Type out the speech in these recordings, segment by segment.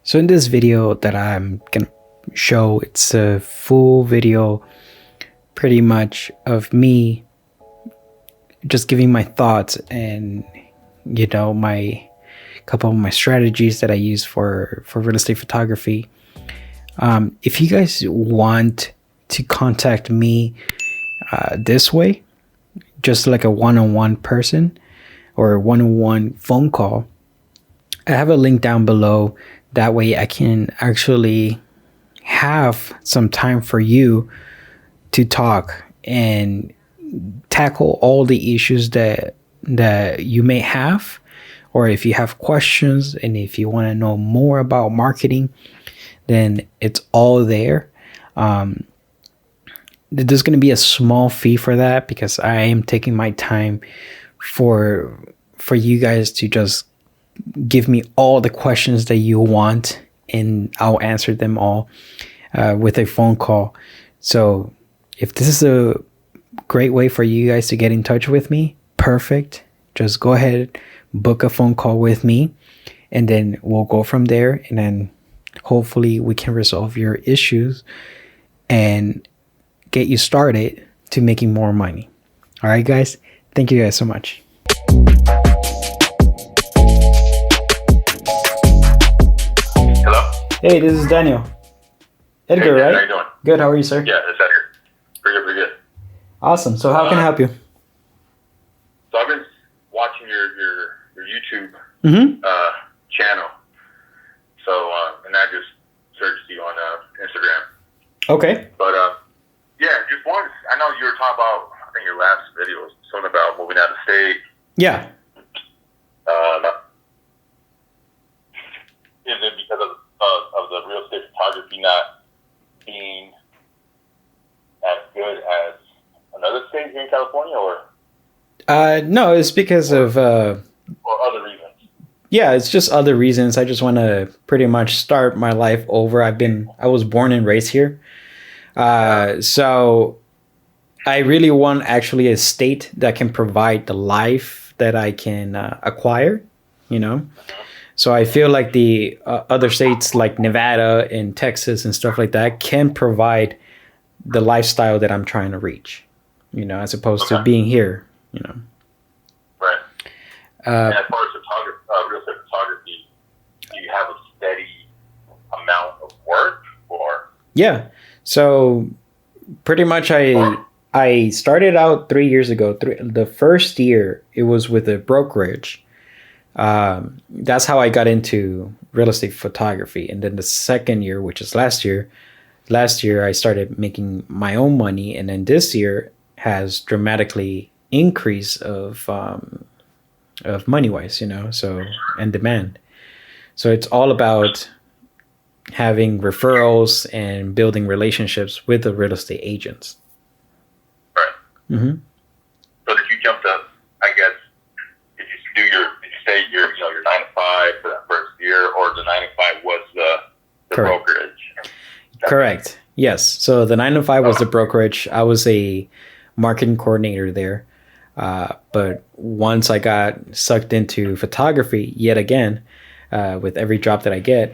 So in this video that I'm gonna show, it's a full video pretty much of me just giving my thoughts and my couple of my strategies that I use for real estate photography. If you guys want to contact me this way, just like a one-on-one person or a one-on-one phone call, I have a link down below. That way I can actually have some time for you to talk and tackle all the issues that you may have, or if you have questions and if you want to know more about marketing, then it's all there. There's going to be a small fee for that because I am taking my time for you guys to just give me all the questions that you want, and I'll answer them all with a phone call. So if this is a great way for you guys to get in touch with me, perfect. Just go ahead, book a phone call with me, and then we'll go from there. And then hopefully we can resolve your issues and get you started to making more money. All right, guys. Thank you guys so much. Hello? Hey, this is Daniel. Edgar, Hey, right? how you doing? Good. How are you, sir? Yeah, it's Edgar. Pretty good. Awesome. So how can I help you? So I've been watching your YouTube Mm-hmm. channel. So and I just searched you on Instagram. Okay. But yeah, just wanted. I know you were talking about. I think your last video was something about moving out of state. Yeah. Is it because of the real estate photography not being as good as another state here in California, or No, it's because of or other reasons? yeah, it's just other reasons. I just want to pretty much start my life over. I was born and raised here. So I really want actually a state that can provide the life that I can acquire, So I feel like the other states like Nevada and Texas and stuff like that can provide the lifestyle that I'm trying to reach, as opposed to being here, Right. And as far as real estate photography, do you have a steady amount of work, or? Yeah. So pretty much I started out 3 years ago. The first year it was with a brokerage. That's how I got into real estate photography. And then the second year, which is last year I started making my own money. And then this year has dramatically increase of money wise, so, and demand. So it's all about having referrals and building relationships with the real estate agents. Right. Mm-hmm. So did you jump up? I guess did you say your 9 to 5 for that first year, or the 9 to 5 was the Correct. brokerage? Correct. Yes. So the 9 to 5 was the brokerage. I was a marketing coordinator there. But once I got sucked into photography yet again, with every job that I get,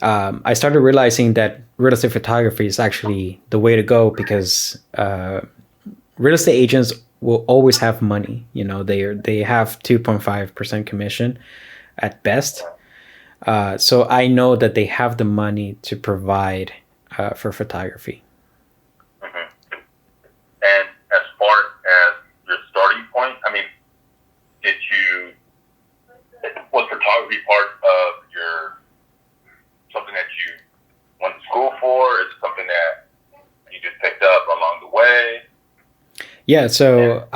I started realizing that real estate photography is actually the way to go, because real estate agents will always have money. They have 2.5% commission at best. So I know that they have the money to provide for photography. Mm-hmm. And as far as your starting point, I mean, was photography part of something that you went to school for? Is it something that you just picked up along the way? Yeah, so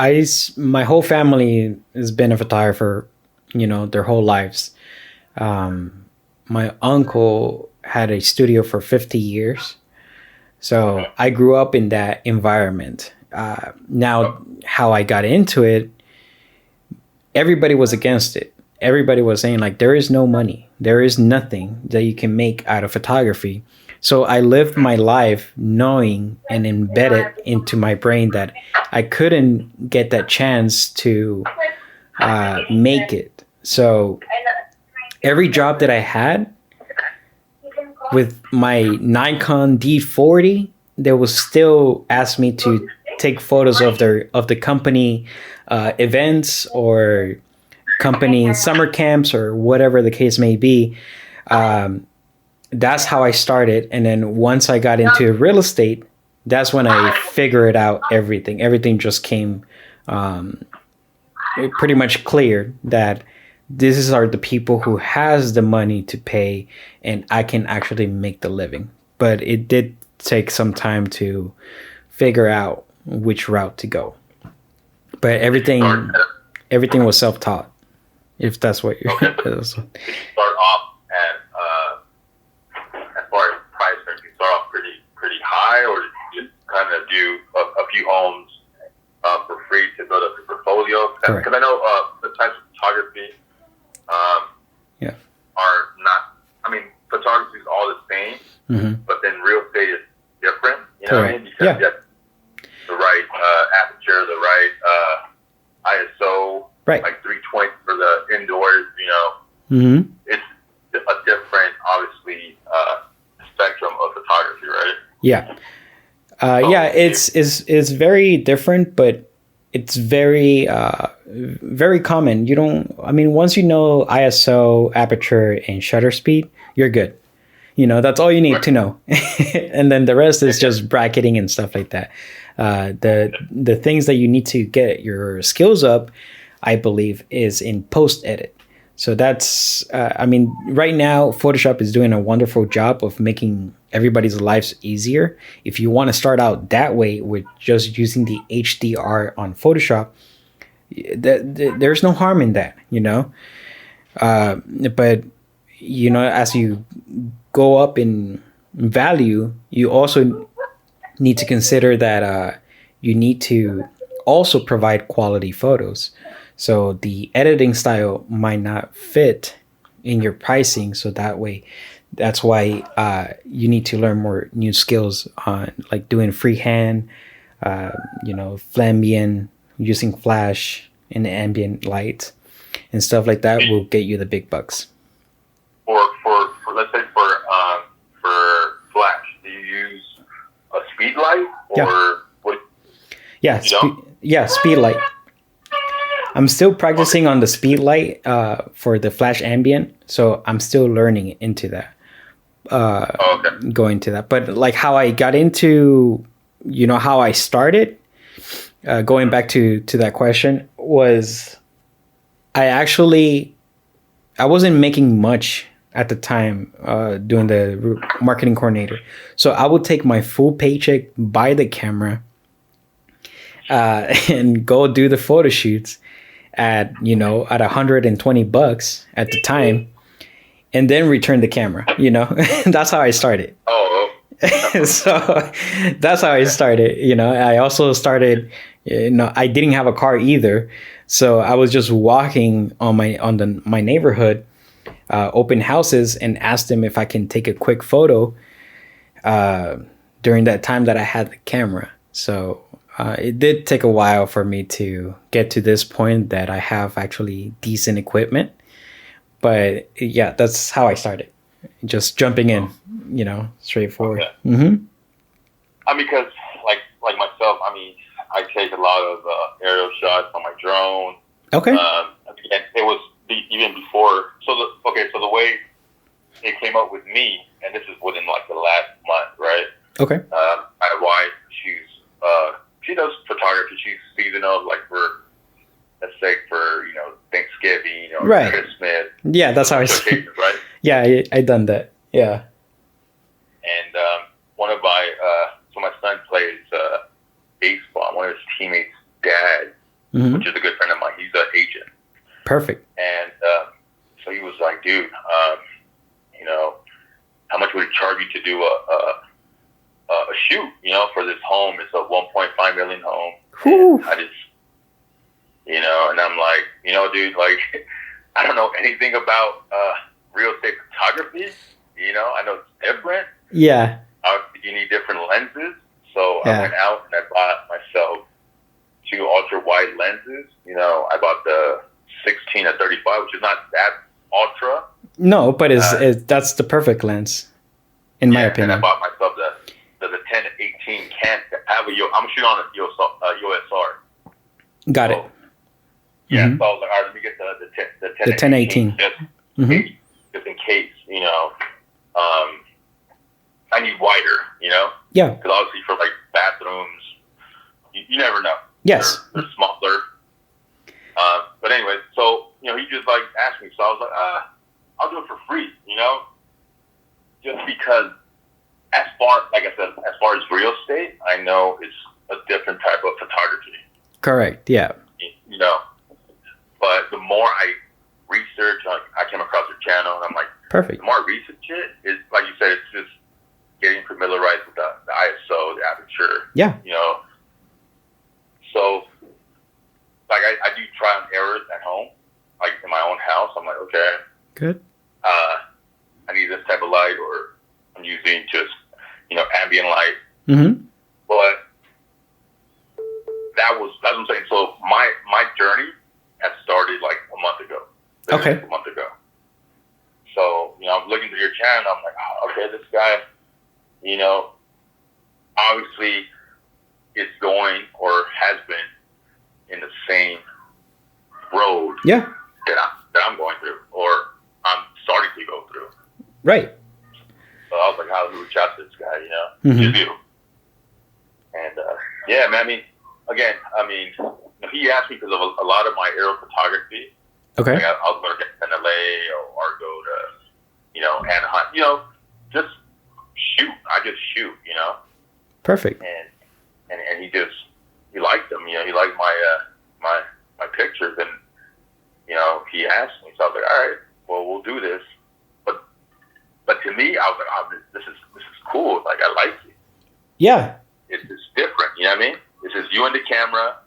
my whole family has been a photographer, their whole lives. My uncle had a studio for 50 years. So I grew up in that environment. Now, how I got into it, everybody was against it. Everybody was saying, like, there is no money. There is nothing that you can make out of photography. So I lived my life knowing and embedded into my brain that I couldn't get that chance to make it. So every job that I had, with my Nikon D40, they will still ask me to take photos of the company events or company summer camps or whatever the case may be. That's how I started. And then once I got into real estate, that's when I figured out everything. Everything just came pretty much clear that these are the people who has the money to pay and I can actually make the living. But it did take some time to figure out which route to go. But everything was self-taught, if that's what you're okay. Did you start off at as far as price, did you start off pretty high, or did you just kind of do a few homes for free to build up your portfolio? Because I know the types of photography are not, I mean, photography is all the same, but then real estate is different, you know what I mean? Because you have the right aperture, the right ISO, like 320 for the indoors, you know. It's a different, obviously, spectrum of photography, right? Yeah. It's very different, but it's very very common. You don't, I mean, once you know ISO, aperture, and shutter speed, you're good. You know, that's all you need to know. And then the rest is just bracketing and stuff like that. The things that you need to get your skills up, I believe, is in post edit. So that's, I mean, right now, Photoshop is doing a wonderful job of making everybody's lives easier. If you want to start out that way with just using the HDR on Photoshop, there's no harm in that, you know. But, you know, as you go up in value, you also need to consider that you need to also provide quality photos. So the editing style might not fit in your pricing. So that's why you need to learn more new skills on like doing freehand, you know, Flambian, using flash and ambient light and stuff like that will get you the big bucks. For let's say for flash, do you use a speed light or what? Yeah, speed light. I'm still practicing on the speed light for the flash ambient, so I'm still learning into that. Going to that, but like how I got into, you know, how I started. Going back to that question was, I wasn't making much at the time doing the marketing coordinator, so I would take my full paycheck, buy the camera, and go do the photo shoots at $120 at the time, and then return the camera. You know, that's how I started. So that's how I started. You know, I also started. You know, I didn't have a car either, so I was just walking on my neighborhood, open houses, and asked them if I can take a quick photo during that time that I had the camera. So it did take a while for me to get to this point that I have actually decent equipment. But yeah, that's how I started. Just jumping in, you know, straightforward. Okay. I mean, because like myself, I mean, I take a lot of aerial shots on my drone. Okay. Again, it was even before. So the way it came up with me, and this is within like the last month, right? Okay. My wife, she does photography. She's seasonal, like for, let's say for, you know, Thanksgiving, you know, right. Christmas. Yeah, that's how I started. Right? Yeah, I done that. Yeah. And one of my, so my son plays baseball. One of his teammates' dad, which is a good friend of mine, he's an agent. Perfect. And so he was like, dude, you know, how much would it charge you to do a shoot, you know, for this home? It's a $1.5 million home. I just, you know, and I'm like, you know, dude, like, I don't know anything about real estate photography. You know, I know it's different. Yeah. You need different lenses. So I went out and I bought myself 2 ultra wide lenses. You know, I bought the 16-35, which is not that ultra. No, but that's the perfect lens. in my And opinion. I bought myself the 10-18 can. I'm shooting on a USR. Got it. Yeah, Mhm. so I was like, all right, let me get the 10 The 1018. just, just in case, I need wider, Yeah. because obviously for like bathrooms, you never know. Yes. They're smaller. But anyway, so he just like asked me, so I was like, I'll do it for free, just because as far as real estate, I know it's a different type of photography. Correct. Yeah. But the more I research, I came across your channel, and I'm like, Perfect. the more I research it, is like you said, it's just getting familiarized with the ISO, the aperture. Yeah. So like I do trial and errors at home, like in my own house. I'm like, okay, Good. I need this type of light, or I'm using just ambient light. Mm-hmm. But that's what I'm saying. So my journey had started like a month ago. Okay. A month ago. So I'm looking through your channel. I'm like, oh, okay, this guy, obviously is going or has been in the same road. Yeah. That I'm going through, or I'm starting to go through. Right. So I was like, how do we reach out to this guy? Mm-hmm. Just you. And yeah, man. I mean, he asked me because of a lot of my aerial photography. Okay. Like I was going to get to LA or go to, Anaheim. Just shoot. I just shoot. Perfect. And he liked them. He liked my pictures, and he asked me. So I was like, all right, well, we'll do this. But to me, I was like, oh, this is cool. Like, I like it. Yeah. It's different. You know what I mean? This is you and the camera.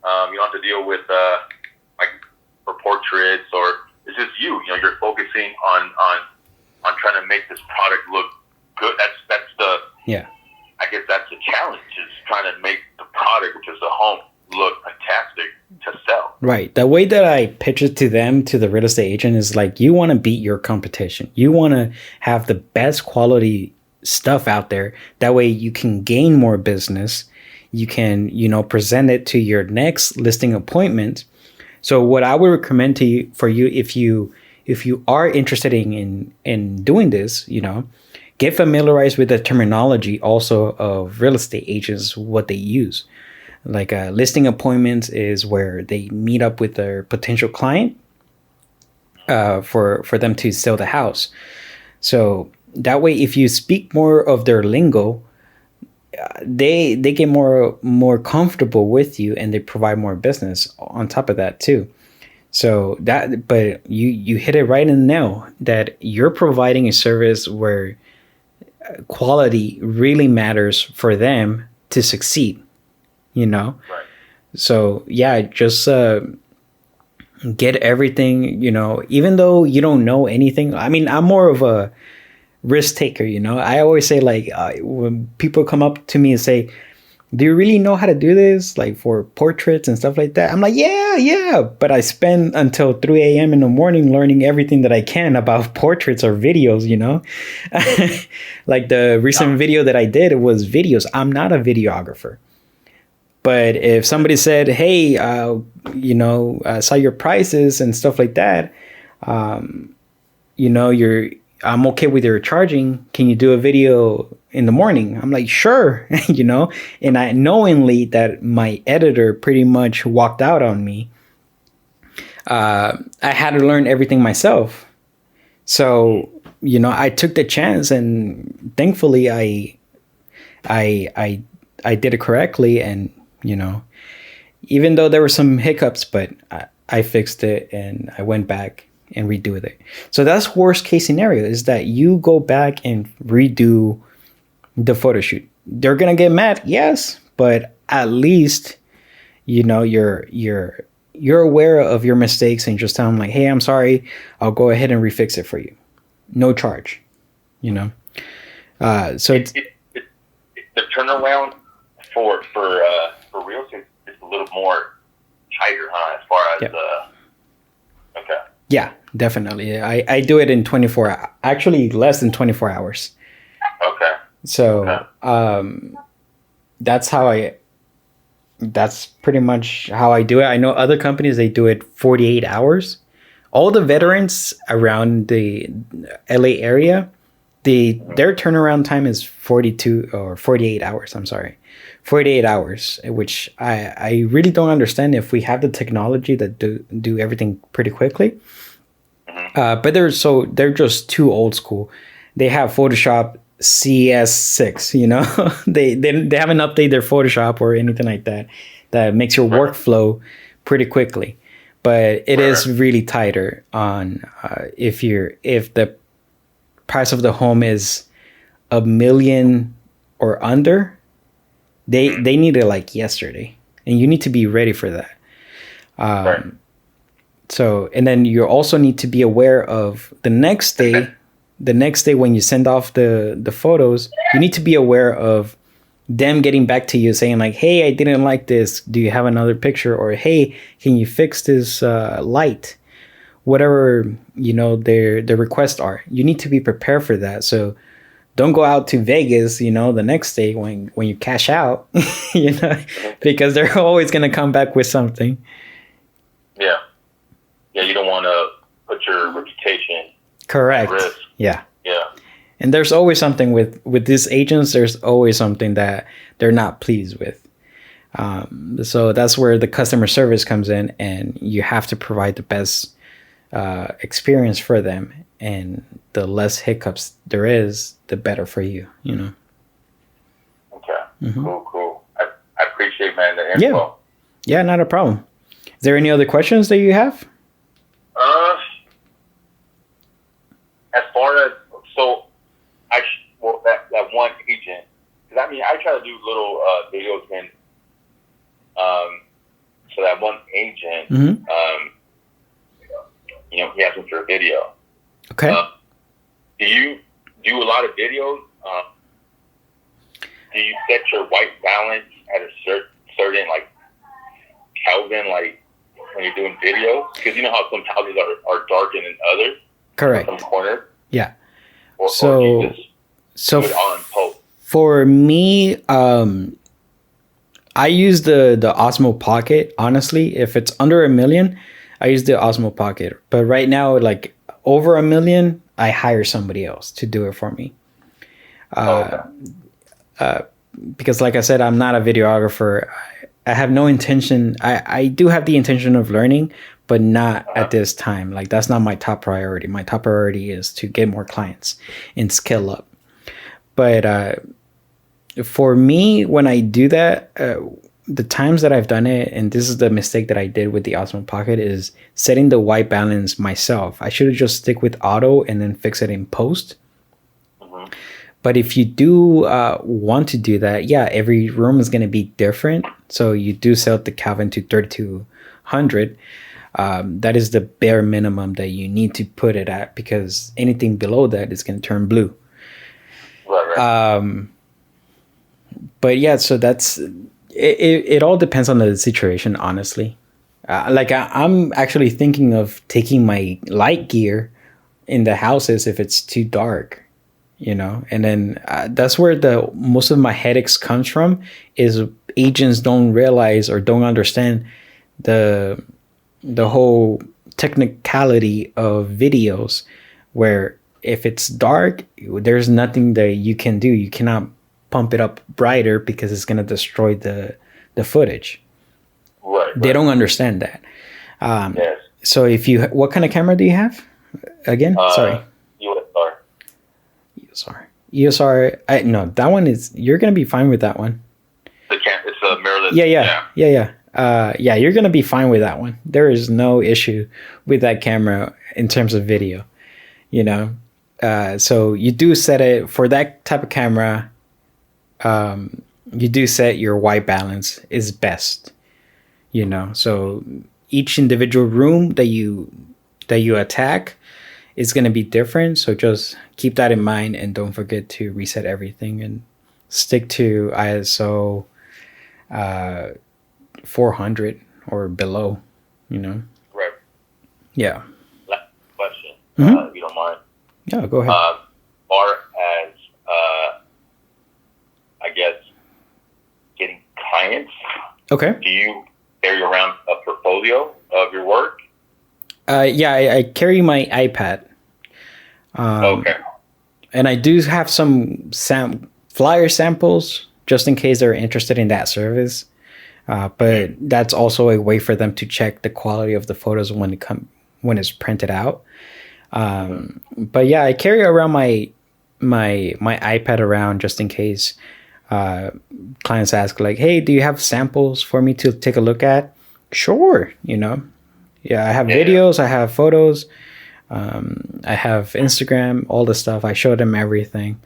You don't have to deal with like for portraits, or it's just you. You're focusing on trying to make this product look good. That's the I guess that's the challenge, is trying to make the product, which is the home, look fantastic to sell. Right. The way that I pitch it to them, to the real estate agent, is like, you want to beat your competition. You want to have the best quality stuff out there. That way you can gain more business. You can, present it to your next listing appointment. So what I would recommend to you, for you, if you are interested in doing this, get familiarized with the terminology also of real estate agents, what they use. Like listing appointments is where they meet up with their potential client for them to sell the house. So that way, if you speak more of their lingo, they get more comfortable with you, and they provide more business on top of that too. So but you hit it right in the nail, that you're providing a service where quality really matters for them to succeed. Right. So yeah, just get everything, even though you don't know anything. I mean, I'm more of a risk taker, I always say, like, when people come up to me and say, do you really know how to do this, like for portraits and stuff like that? I'm like, yeah, but I spend until 3 a.m. in the morning learning everything that I can about portraits or videos, Like the recent video that I did, it was videos. I'm not a videographer. But if somebody said, hey, I saw your prices and stuff like that, I'm okay with your charging. Can you do a video in the morning? I'm like, sure, and I knowingly that my editor pretty much walked out on me. I had to learn everything myself. So, I took the chance, and thankfully I did it correctly. And, even though there were some hiccups, but I fixed it, and I went back and redo it. So that's worst case scenario, is that you go back and redo the photo shoot. They're gonna get mad, yes, but at least you're aware of your mistakes, and just tell them, like, hey, I'm sorry, I'll go ahead and refix it for you, no charge. So the turnaround for real estate is a little more tighter, as far as okay. Yeah, definitely. I do it in 24 hours, actually less than 24 hours. So that's how that's pretty much how I do it. I know other companies, they do it 48 hours. All the veterans around the LA area, their turnaround time is 42 or 48 hours. I'm sorry, 48 hours, which I really don't understand if we have the technology that do everything pretty quickly. But they're just too old school. They have Photoshop CS6, you know. they haven't updated their Photoshop or anything like that makes your workflow pretty quickly. But it is really tighter on if the price of the home is $1 million or under, they need it like yesterday, and you need to be ready for that. So, and then you also need to be aware of the next day. The next day when you send off the photos, you need to be aware of them getting back to you saying like, hey, I didn't like this. Do you have another picture? Or, hey, can you fix this light? Whatever, you know, their requests are. You need to be prepared for that. So don't go out to Vegas, you know, the next day when you cash out, you know, because they're always going to come back with something. Yeah. Yeah, you don't want to put your reputation Correct. at risk. Yeah. Yeah. And there's always something with these agents. There's always something that they're not pleased with. So that's where the customer service comes in, and you have to provide the best experience for them. And the less hiccups there is, the better for you, you know. Okay. Cool. I appreciate, man, the info. Yeah, not a problem. Is there any other questions that you have? As far as that one agent, because I mean, I try to do little videos, and so that one agent, you know, he asked me for a video. Okay. Do you do a lot of videos? Do you set your white balance at a certain like Kelvin, like when you're doing videos? Because you know how some houses are darker than others. Correct. Some corners. Yeah. Or So you just do it on post. For me, I use the Osmo Pocket. Honestly, if it's under $1 million, I use the Osmo Pocket. But right now, like over $1 million, I hire somebody else to do it for me. Because like I said, I'm not a videographer. I have no intention. I do have the intention of learning, but not at this time. Like that's not my top priority. My top priority is to get more clients and scale up. But for me, when I do that, the times that I've done it, and this is the mistake that I did with the Osmo Pocket, is setting the white balance myself. I should have just stick with auto and then fix it in post. But if you do want to do that, yeah, every room is going to be different. So you do set the Kelvin to 3200. That is the bare minimum that you need to put it at, because anything below that is going to turn blue. Right. But yeah, so that's it all depends on the situation, honestly. I'm actually thinking of taking my light gear in the houses if it's too dark, you know. And then that's where the most of my headaches comes from, is agents don't realize or don't understand the whole technicality of videos, where if it's dark, there's nothing that you can do. You cannot pump it up brighter because it's going to destroy the footage. Right. They don't understand that. Yes. So what kind of camera do you have? Again, sorry. ESR. No, that one is, you're going to be fine with that one. It's a mirrorless. Yeah. You're going to be fine with that one. There is no issue with that camera in terms of video, you know. So you do set it for that type of camera. You do set your white balance is best, you know. So each individual room that you attack is going to be different. So just keep that in mind, and don't forget to reset everything and stick to ISO 400 or below, you know. Right. Yeah. Last question, Mm-hmm. if you don't mind. Yeah, go ahead. Far as Okay. Do you carry around a portfolio of your work? Yeah, I carry my iPad. Okay. And I do have some flyer samples just in case they're interested in that service. But that's also a way for them to check the quality of the photos when it's printed out. But yeah, I carry around my iPad around just in case clients ask like, "Hey, do you have samples for me to take a look at?" Sure, Yeah, I have videos, I have photos, I have Instagram, all the stuff. I show them everything.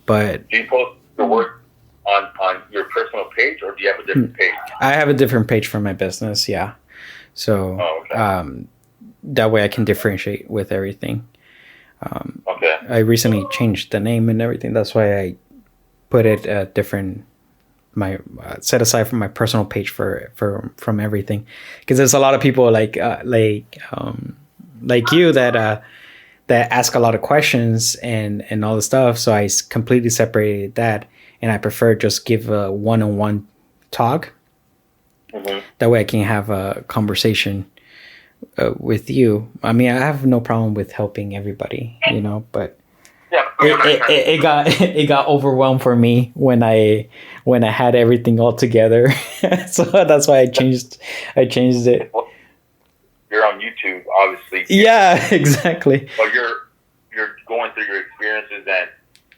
But do you post your work on your personal page, or do you have a different page? I have a different page for my business. Yeah, so that way I can differentiate with everything. Okay. I recently changed the name and everything. That's why I put it different. My set aside from my personal page from everything, because there's a lot of people like you that ask a lot of questions and all the stuff. So I completely separated that, and I prefer just give a one-on-one talk. That way I can have a conversation with you. I mean, I have no problem with helping everybody, but it got overwhelmed for me when I had everything all together. So that's why I changed it. You're on YouTube, obviously. Yeah, exactly. But you're going through your experiences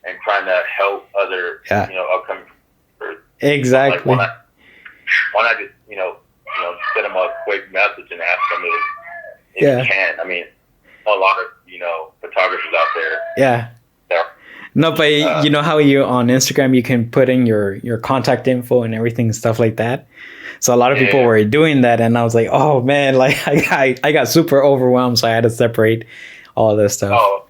and trying to help other upcoming. Exactly. Like, why not just send them a quick message and ask them if you can. I mean, a lot of photographers out there. Yeah. No, but you know how you on Instagram you can put in your contact info and everything, stuff like that. So a lot of people were doing that, and I was like, oh man, like I got super overwhelmed, so I had to separate all this stuff. Oh.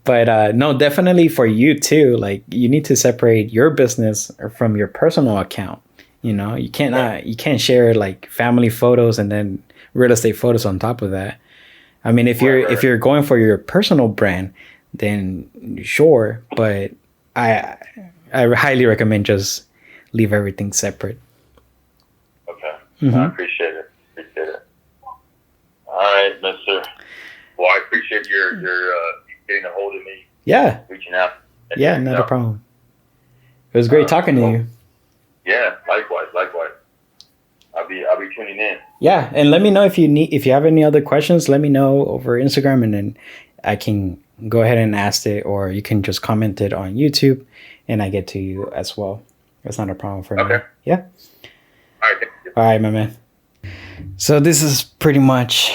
But no, definitely for you too. Like you need to separate your business from your personal account. You can't share like family photos and then real estate photos on top of that. I mean, if you're going for your personal brand, then sure, but I highly recommend just leave everything separate. Okay. I appreciate it. All right, mister. Well, I appreciate your getting a hold of me. Yeah. Reaching out. Yeah, not a problem. It was great talking to you. Yeah, likewise. I'll be tuning in. Yeah, and let me know if you have any other questions. Let me know over Instagram, and then I can go ahead and ask it, or you can just comment it on YouTube, and I get to you as well. That's not a problem for me. Okay. Yeah. All right. Thank you. All right, my man. So this is pretty much.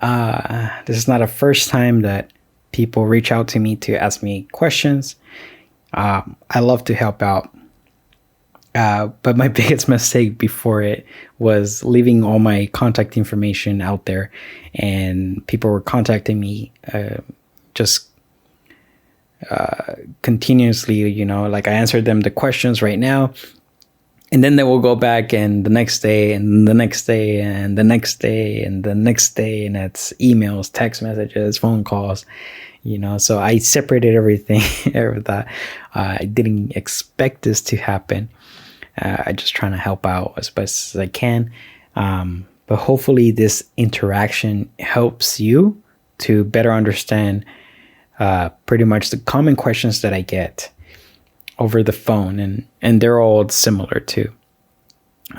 This is not the first time that people reach out to me to ask me questions. I love to help out. But my biggest mistake before it was leaving all my contact information out there, and people were contacting me just continuously, like I answered them the questions right now, and then they will go back and the next day and the next day and the next day and the next day, and it's emails, text messages, phone calls. So I separated everything. I didn't expect this to happen. I'm just trying to help out as best as I can. But hopefully this interaction helps you to better understand pretty much the common questions that I get over the phone. And they're all similar to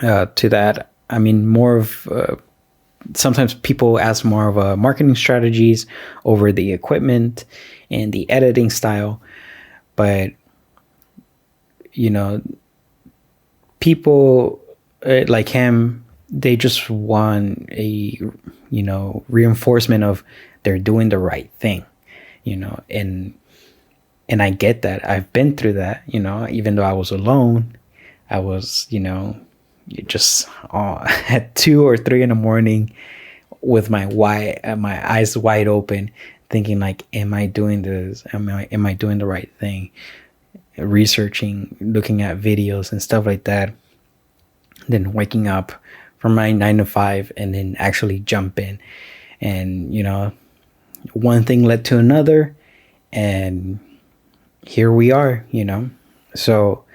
that. I mean, more of... sometimes people ask more of marketing strategies over the equipment and the editing style. But, people like him, they just want a reinforcement of they're doing the right thing, and I get that. I've been through that, even though I was alone. I was just at 2 or 3 in the morning with my eyes wide open, thinking like, am I doing this? Am I doing the right thing? Researching, looking at videos and stuff like that, then waking up from my 9 to 5 and then actually jump in, and one thing led to another, and here we are. So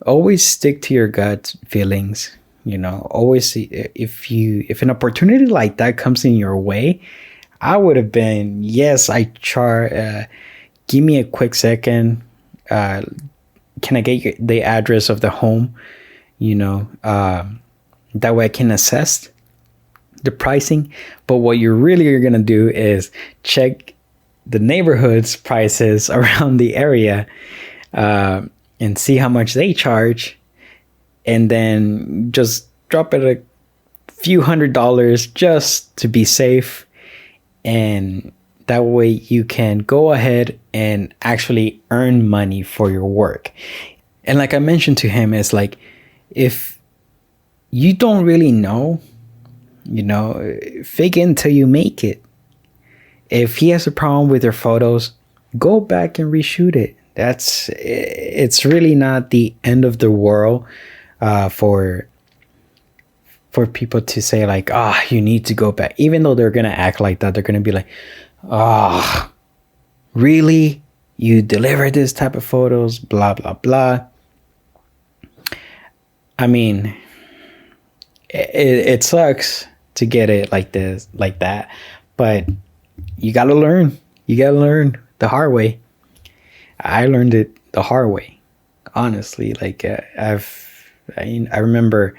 always stick to your gut feelings. Always see if an opportunity like that comes in your way, I would have been, yes, give me a quick second. Can I get the address of the home? That way I can assess the pricing. But what you really are going to do is check the neighborhood's prices around the area and see how much they charge. And then just drop it a few $100s just to be safe. And that way you can go ahead and actually earn money for your work. And like I mentioned to him, it's like, if you don't really know, fake it until you make it. If he has a problem with your photos, go back and reshoot it. It's really not the end of the world for people to say like, you need to go back. Even though they're going to act like that, they're going to be like, really? You deliver this type of photos, blah, blah, blah. I mean, it sucks to get it like that, but you got to learn. You got to learn the hard way. I learned it the hard way, honestly. Like, I remember,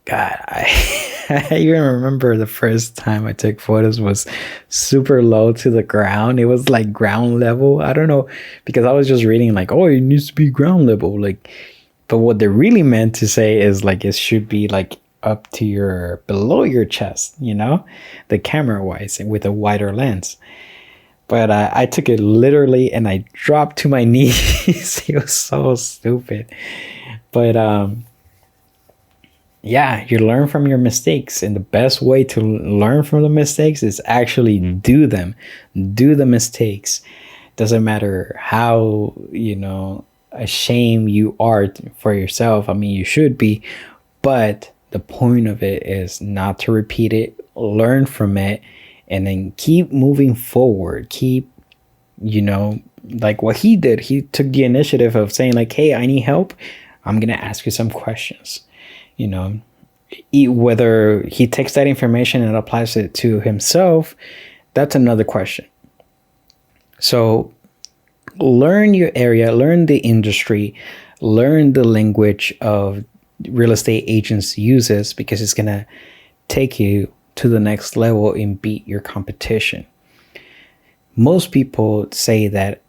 God, I even remember the first time I took photos was super low to the ground. It was like ground level. I don't know, because I was just reading like, it needs to be ground level. Like, but what they really meant to say is like, it should be like up to below your chest, the camera wise, with a wider lens. But I took it literally and I dropped to my knees. It was so stupid. But yeah, you learn from your mistakes. And the best way to learn from the mistakes is actually do them. Do the mistakes. Doesn't matter how, ashamed you are for yourself. I mean, you should be. But the point of it is not to repeat it. Learn from it. And then keep moving forward. Keep, like what he did. He took the initiative of saying like, hey, I need help. I'm going to ask you some questions. Whether he takes that information and applies it to himself, that's another question. So learn your area, learn the industry, learn the language of real estate agents uses, because it's going to take you to the next level and beat your competition. Most people say that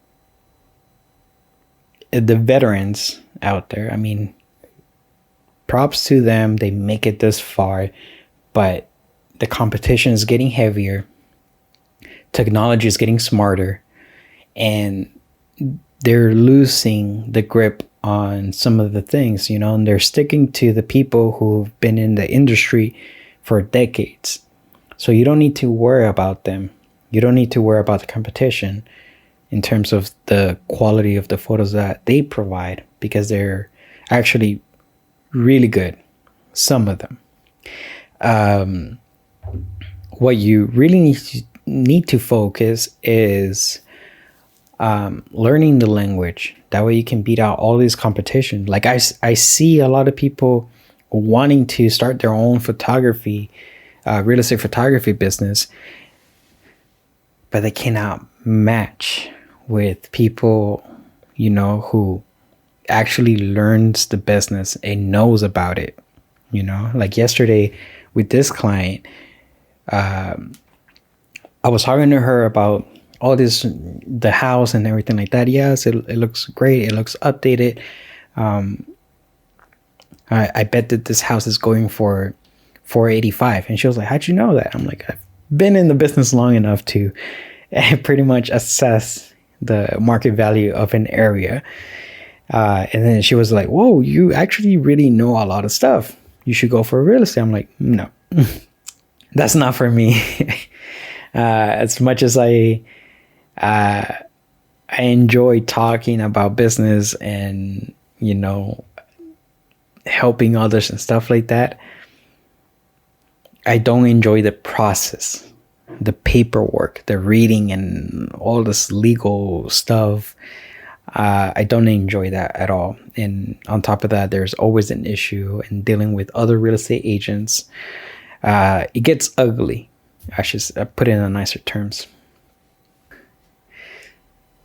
the veterans out there, I mean, props to them, they make it this far, but the competition is getting heavier, technology is getting smarter, and they're losing the grip on some of the things, and they're sticking to the people who've been in the industry for decades. So you don't need to worry about them. You don't need to worry about the competition in terms of the quality of the photos that they provide, because they're actually really good, some of them. What you really need to focus is learning the language. That way you can beat out all these competition. Like I see a lot of people wanting to start their own real estate photography business, but they cannot match with people, who actually learns the business and knows about it. Like yesterday with this client, I was talking to her about all this, the house and everything like that. Yes, it looks great. It looks updated. I bet that this house is going for $485. And she was like, how'd you know that? I'm like, I've been in the business long enough to pretty much assess the market value of an area. And then she was like, whoa, you actually really know a lot of stuff. You should go for real estate. I'm like, no, that's not for me. As much as I enjoy talking about business and, helping others and stuff like that, I don't enjoy the process, the paperwork, the reading and all this legal stuff. I don't enjoy that at all. And on top of that, there's always an issue in dealing with other real estate agents. It gets ugly. I should put it in nicer terms.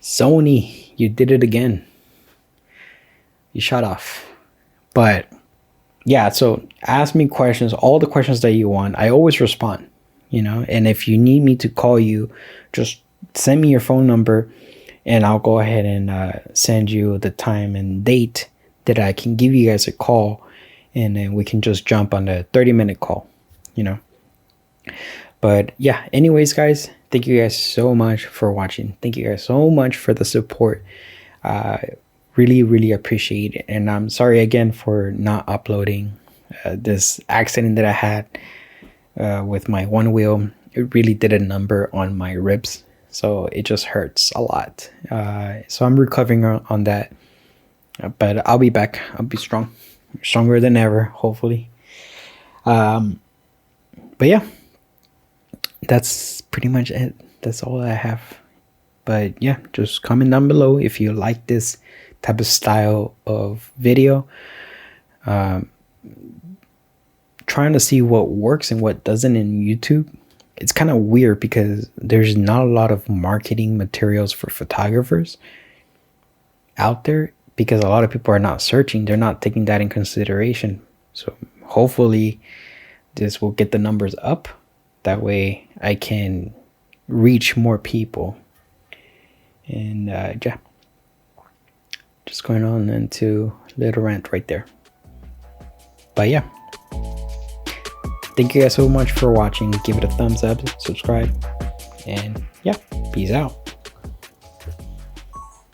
Sony, you did it again. You shut off. But yeah, so ask me questions, all the questions that you want. I always respond, and if you need me to call you, just send me your phone number and I'll go ahead and send you the time and date that I can give you guys a call, and then we can just jump on a 30-minute call, But yeah, anyways, guys, thank you guys so much for watching. Thank you guys so much for the support. Really, really appreciate it. And I'm sorry again for not uploading. This accident that I had with my one wheel, it really did a number on my ribs. So it just hurts a lot. So I'm recovering on that. But I'll be back. I'll be stronger than ever, hopefully. But yeah, that's pretty much it. That's all I have. But yeah, just comment down below if you like this type of style of video. Trying to see what works and what doesn't in YouTube. It's kind of weird because there's not a lot of marketing materials for photographers out there, because a lot of people are not searching. They're not taking that in consideration. So hopefully this will get the numbers up. That way I can reach more people. And yeah, just going on into a little rant right there. But yeah, thank you guys so much for watching. Give it a thumbs up, subscribe, and yeah, peace out.